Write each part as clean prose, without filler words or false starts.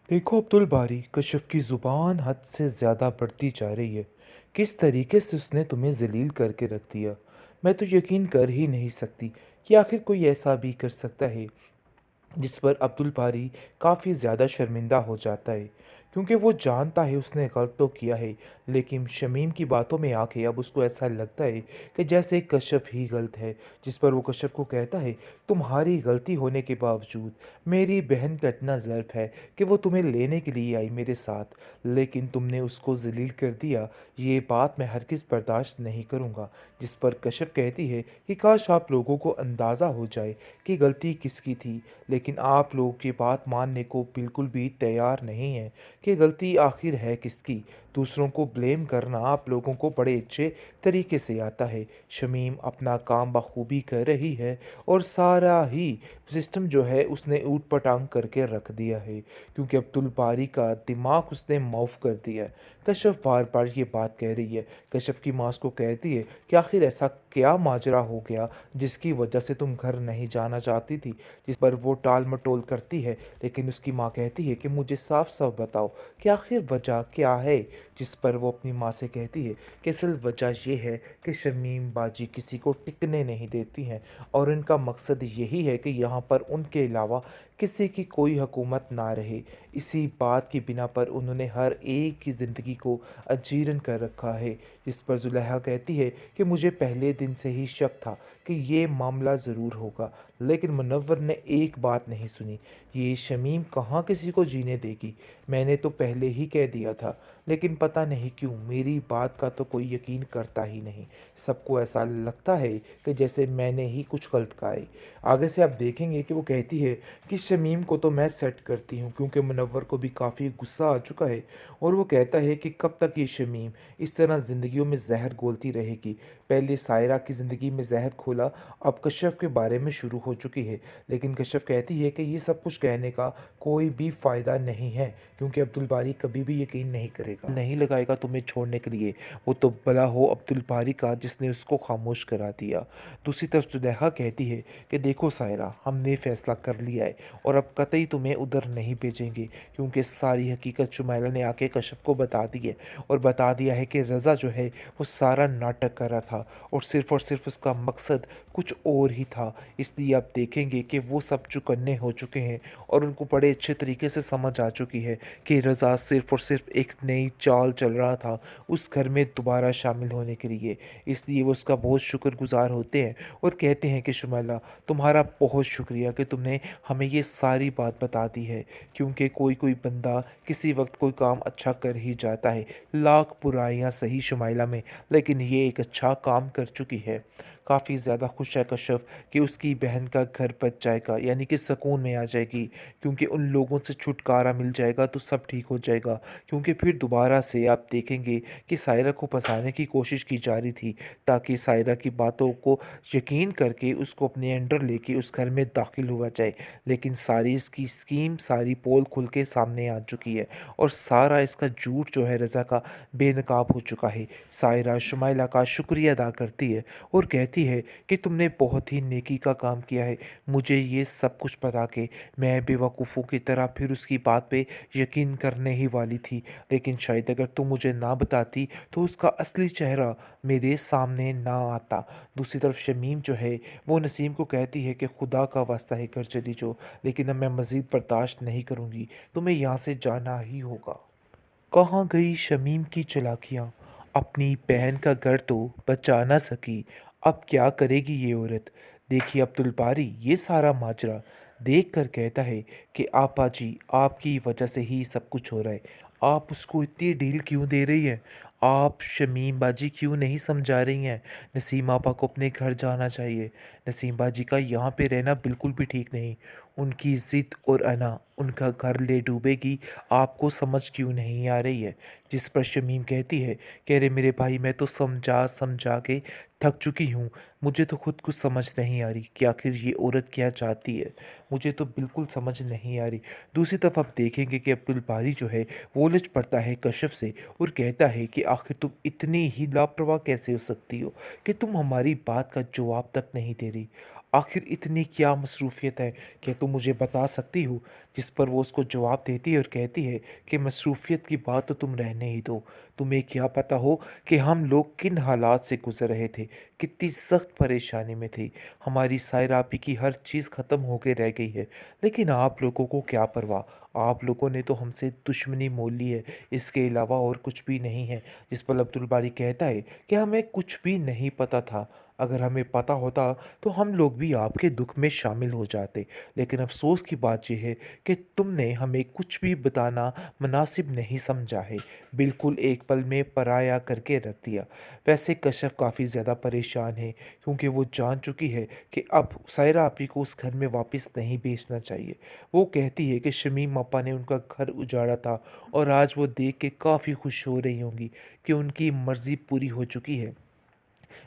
देखो अब्दुल बारी, कशिफ की ज़ुबान हद से ज़्यादा बढ़ती जा रही है। किस तरीके से उसने तुम्हें ज़लील करके रख दिया। मैं तो यकीन कर ही नहीं सकती कि आखिर कोई ऐसा भी कर सकता है। जिस पर अब्दुल बारी काफ़ी ज़्यादा शर्मिंदा हो जाता है, क्योंकि वो जानता है उसने गलत तो किया है, लेकिन शमीम की बातों में आके अब उसको ऐसा लगता है कि जैसे कश्यप ही गलत है। जिस पर वो कश्यप को कहता है, तुम्हारी गलती होने के बावजूद मेरी बहन का इतना ज़र्फ है कि वो तुम्हें लेने के लिए आई मेरे साथ, लेकिन तुमने उसको जलील कर दिया। ये बात मैं हरगिज़ बर्दाश्त नहीं करूँगा। जिस पर कश्यप कहती है कि काश आप लोगों को अंदाज़ा हो जाए कि गलती किसकी थी, लेकिन आप लोग ये बात मानने को बिल्कुल भी तैयार नहीं हैं कि गलती आखिर है किसकी। दूसरों को ब्लेम करना आप लोगों को बड़े अच्छे तरीके से आता है। शमीम अपना काम बखूबी कर रही है और सारा ही सिस्टम जो है उसने ऊट पटांग करके रख दिया है, क्योंकि अब्दुल बारी का दिमाग उसने माफ़ कर दिया है। कश्यप बार बार ये बात कह रही है। कश्यप की माँ उसको कहती है कि आखिर ऐसा क्या माजरा हो गया जिसकी वजह से तुम घर नहीं जाना चाहती थी। जिस पर वो टाल मटोल करती है, लेकिन उसकी माँ कहती है कि मुझे साफ साफ बताओ कि आखिर वजह क्या है। जिस पर वो अपनी माँ से कहती है कि असल वजह ये है कि शमीम बाजी किसी को टिकने नहीं देती हैं, और इनका मकसद यही है कि यहाँ पर उनके अलावा किसी की कोई हुकूमत ना रहे। इसी बात की बिना पर उन्होंने हर एक की ज़िंदगी को अजीरन कर रखा है। जिस पर जुलेहा कहती है कि मुझे पहले दिन से ही शक था कि ये मामला ज़रूर होगा, लेकिन मुनव्वर ने एक बात नहीं सुनी। ये शमीम कहाँ किसी को जीने देगी। मैंने तो पहले ही कह दिया था, लेकिन पता नहीं क्यों मेरी बात का तो कोई यकीन करता ही नहीं। सबको ऐसा लगता है कि जैसे मैंने ही कुछ गलत कहा है। आगे से आप देखेंगे कि वो कहती है कि शमीम को तो मैं सेट करती हूँ, क्योंकि मुनव्वर को भी काफ़ी गुस्सा आ चुका है। और वो कहता है कि कब तक ये शमीम इस तरह ज़िंदगियों में जहर घोलती रहेगी। पहले सायरा की ज़िंदगी में जहर खोला, अब कश्यप के बारे में शुरू हो चुकी है। लेकिन कश्यप कहती है कि ये सब कुछ कहने का कोई भी फ़ायदा नहीं है, क्योंकि अब्दुल बारी कभी भी यकीन नहीं करेगा, नहीं लगाएगा तुम्हें छोड़ने के लिए। वो तो भला हो अब्दुल बारी का जिसने उसको खामोश करा दिया। दूसरी तरफ जुलेहा कहती है कि देखो सायरा, हमने फ़ैसला कर लिया है और अब कतई तुम्हें उधर नहीं भेजेंगे, क्योंकि सारी हकीकत शुमाइला ने आके कश्यप को बता दी है, और बता दिया है कि रज़ा जो है वो सारा नाटक कर रहा था और सिर्फ उसका मकसद कुछ और ही था। इसलिए आप देखेंगे कि वो सब चुकन्ने हो चुके हैं और उनको बड़े अच्छे तरीके से समझ आ चुकी है कि रज़ा सिर्फ और सिर्फ एक नई चाल चल रहा था उस घर में दोबारा शामिल होने के लिए। इसलिए वो उसका बहुत शुक्रगुजार होते हैं और कहते हैं कि शुमाइला, तुम्हारा बहुत शुक्रिया कि तुमने हमें ये सारी बात बता दी है, क्योंकि कोई कोई बंदा किसी वक्त कोई काम अच्छा कर ही जाता है, लाख बुराइयां सही शुमाइला में, लेकिन ये एक अच्छा काम कर चुकी है। काफ़ी ज़्यादा खुश है कश्यप कि उसकी बहन का घर बच जाएगा, यानी कि सुकून में आ जाएगी, क्योंकि उन लोगों से छुटकारा मिल जाएगा तो सब ठीक हो जाएगा। क्योंकि फिर दोबारा से आप देखेंगे कि सायरा को फंसाने की कोशिश की जा रही थी, ताकि सायरा की बातों को यकीन करके उसको अपने अंडर लेके उस घर में दाखिल हुआ जाए। लेकिन सारी इसकी स्कीम, सारी पोल खुल के सामने आ चुकी है और सारा इसका झूठ जो है रज़ा का बेनकाब हो चुका है। सायरा शुमाइला का शुक्रिया अदा करती है और कहती है कि तुमने बहुत ही नेकी का काम किया है। मुझे ये सब कुछ बता के मैं बेवकूफ़ों की तरह फिर उसकी बात पे यकीन करने ही वाली थी, लेकिन शायद अगर तुम मुझे ना बताती तो उसका असली चेहरा मेरे सामने ना आता। दूसरी तरफ शमीम जो है वो नसीम को कहती है कि खुदा का वास्ता है घर चली जाओ, लेकिन अब मैं मज़ीद बर्दाश्त नहीं करूँगी, तुम्हें यहाँ से जाना ही होगा। कहाँ गई शमीम की चालाकियाँ। अपनी बहन का घर तो बचा ना सकी, अब क्या करेगी ये औरत। देखिए अब्दुल बारी ये सारा माजरा देख कर कहता है कि आपा जी, आपकी वजह से ही सब कुछ हो रहा है। आप उसको इतनी ढील क्यों दे रही हैं। आप शमीम बाजी क्यों नहीं समझा रही हैं। नसीम आपा को अपने घर जाना चाहिए। नसीम बाजी का यहाँ पे रहना बिल्कुल भी ठीक नहीं। उनकी ज़िद और अना उनका घर ले डूबेगी, आपको समझ क्यों नहीं आ रही है। जिस पर शमीम कहती है कि अरे मेरे भाई, मैं तो समझा समझा के थक चुकी हूँ। मुझे तो खुद कुछ समझ नहीं आ रही कि आखिर ये औरत क्या चाहती है। मुझे तो बिल्कुल समझ नहीं आ रही। दूसरी तरफ आप देखेंगे कि अब्दुल बारी जो है वो उलझ पड़ता है कश्यप से और कहता है कि आखिर तुम इतनी ही लापरवाह कैसे हो सकती हो कि तुम हमारी बात का जवाब तक नहीं दे रही। आखिर इतनी क्या मसरूफ़ियत है कि तुम मुझे बता सकती हो? जिस पर वो उसको जवाब देती है और कहती है कि मसरूफ़ियत की बात तो तुम रहने ही दो। तुम्हें क्या पता हो कि हम लोग किन हालात से गुज़र रहे थे, कितनी सख्त परेशानी में थे। हमारी सायरा आपी की हर चीज़ ख़त्म होके रह गई है, लेकिन आप लोगों को क्या परवाह? आप लोगों ने तो हमसे दुश्मनी मोल ली है, इसके अलावा और कुछ भी नहीं है। जिस पर अब्दुल बारी कहता है कि हमें कुछ भी नहीं पता था। अगर हमें पता होता तो हम लोग भी आपके दुख में शामिल हो जाते। लेकिन अफ़सोस की बात ये है कि तुमने हमें कुछ भी बताना मुनासिब नहीं समझा है। बिल्कुल एक पल में पराया करके रख दिया। वैसे कशफ काफ़ी ज़्यादा परेशान है, क्योंकि वो जान चुकी है कि अब सायरा आपी को उस घर में वापस नहीं भेजना चाहिए। वो कहती है कि शमीम अपा ने उनका घर उजाड़ा था और आज वो देख के काफ़ी खुश हो रही होंगी कि उनकी मर्ज़ी पूरी हो चुकी है।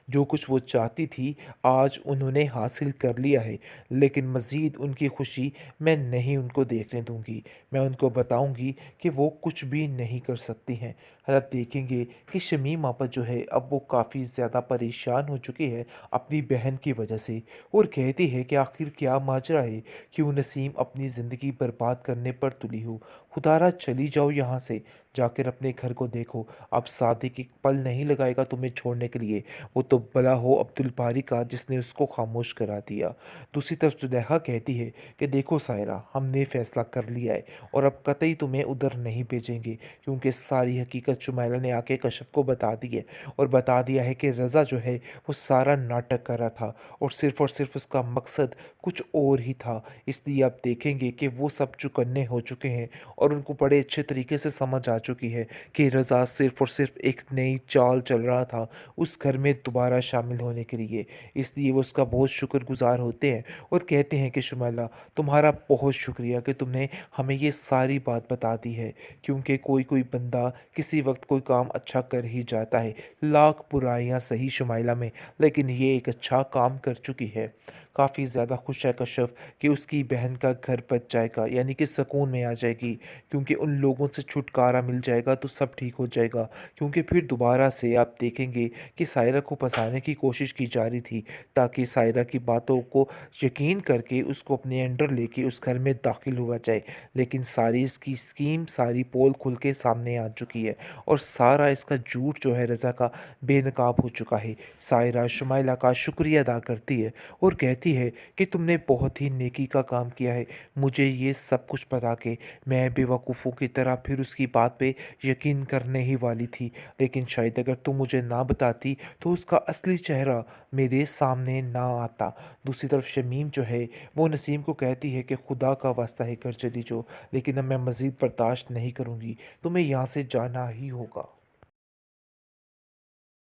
जो कुछ वो चाहती थी आज उन्होंने हासिल कर लिया है, लेकिन मज़ीद उनकी खुशी मैं नहीं उनको देखने दूंगी। मैं उनको बताऊंगी कि वो कुछ भी नहीं कर सकती हैं। और अब देखेंगे कि शमीम आपा जो है अब वो काफ़ी ज़्यादा परेशान हो चुकी है अपनी बहन की वजह से, और कहती है कि आखिर क्या माजरा है, क्यों नसीम अपनी ज़िंदगी बर्बाद करने पर तुली हो। खुदारा चली जाओ यहाँ से, जाकर अपने घर को देखो। अब सादिक एक पल नहीं लगाएगा तुम्हें छोड़ने के लिए। वो तो भला हो अब्दुल बारी का जिसने उसको खामोश करा दिया। दूसरी तरफ जुलेखा कहती है कि देखो सायरा, हमने फ़ैसला कर लिया है और अब कतई तुम्हें उधर नहीं भेजेंगे, क्योंकि सारी हकीकत शुमैला ने आके कशफ को बता दी है और बता दिया है कि रज़ा जो है वो सारा नाटक कर रहा था और सिर्फ उसका मकसद कुछ और ही था। इसलिए अब देखेंगे कि वो सब चुकन्ने हो चुके हैं और उनको बड़े अच्छे तरीके से समझ आ चुकी है कि रज़ा सिर्फ और सिर्फ एक नई चाल चल रहा था उस घर में दोबारा शामिल होने के लिए। इसलिए वो उसका बहुत शुक्रगुज़ार होते हैं और कहते हैं कि शुमैला, तुम्हारा बहुत शुक्रिया कि तुमने हमें ये सारी बात बता दी है, क्योंकि कोई कोई बंदा किसी वक्त कोई काम अच्छा कर ही जाता है। लाख बुराइयां सही शुमैला में, लेकिन ये एक अच्छा काम कर चुकी है। काफ़ी ज़्यादा खुश है कश्यप कि उसकी बहन का घर बच जाएगा, यानी कि सुकून में आ जाएगी, क्योंकि उन लोगों से छुटकारा मिल जाएगा तो सब ठीक हो जाएगा। क्योंकि फिर दोबारा से आप देखेंगे कि सायरा को फंसाने की कोशिश की जा रही थी, ताकि सायरा की बातों को यकीन करके उसको अपने अंडर लेके उस घर में दाखिल हुआ जाए। लेकिन सारी इसकी स्कीम, सारी पोल खुल के सामने आ चुकी है और सारा इसका झूठ जो है रज़ा का बेनकाब हो चुका है। सायरा शुमाइला का शुक्रिया अदा करती है और कहती है कि तुमने बहुत ही नेकी का काम किया है मुझे ये सब कुछ बता के। मैं बेवकूफ़ों की तरह फिर उसकी बात पे यकीन करने ही वाली थी, लेकिन शायद अगर तुम मुझे ना बताती तो उसका असली चेहरा मेरे सामने ना आता। दूसरी तरफ शमीम जो है वो नसीम को कहती है कि खुदा का वास्ता है घर चली जाओ, लेकिन अब मैं मज़ीद बर्दाश्त नहीं करूँगी, तुम्हें यहाँ से जाना ही होगा।